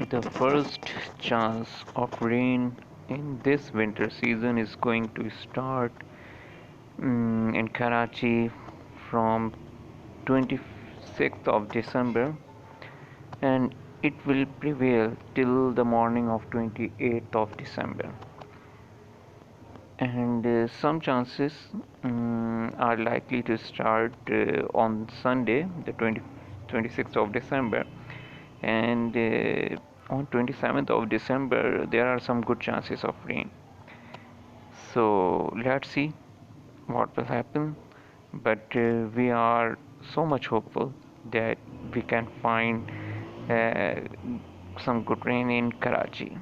The first chance of rain in this winter season is going to start in Karachi from 26th of December, and it will prevail till the morning of 28th of December. And some chances are likely to start on Sunday, the 26th of December, and on 27th of December there are some good chances of rain. So let's see what will happen, but we are so much hopeful that we can find uh, some good rain in Karachi.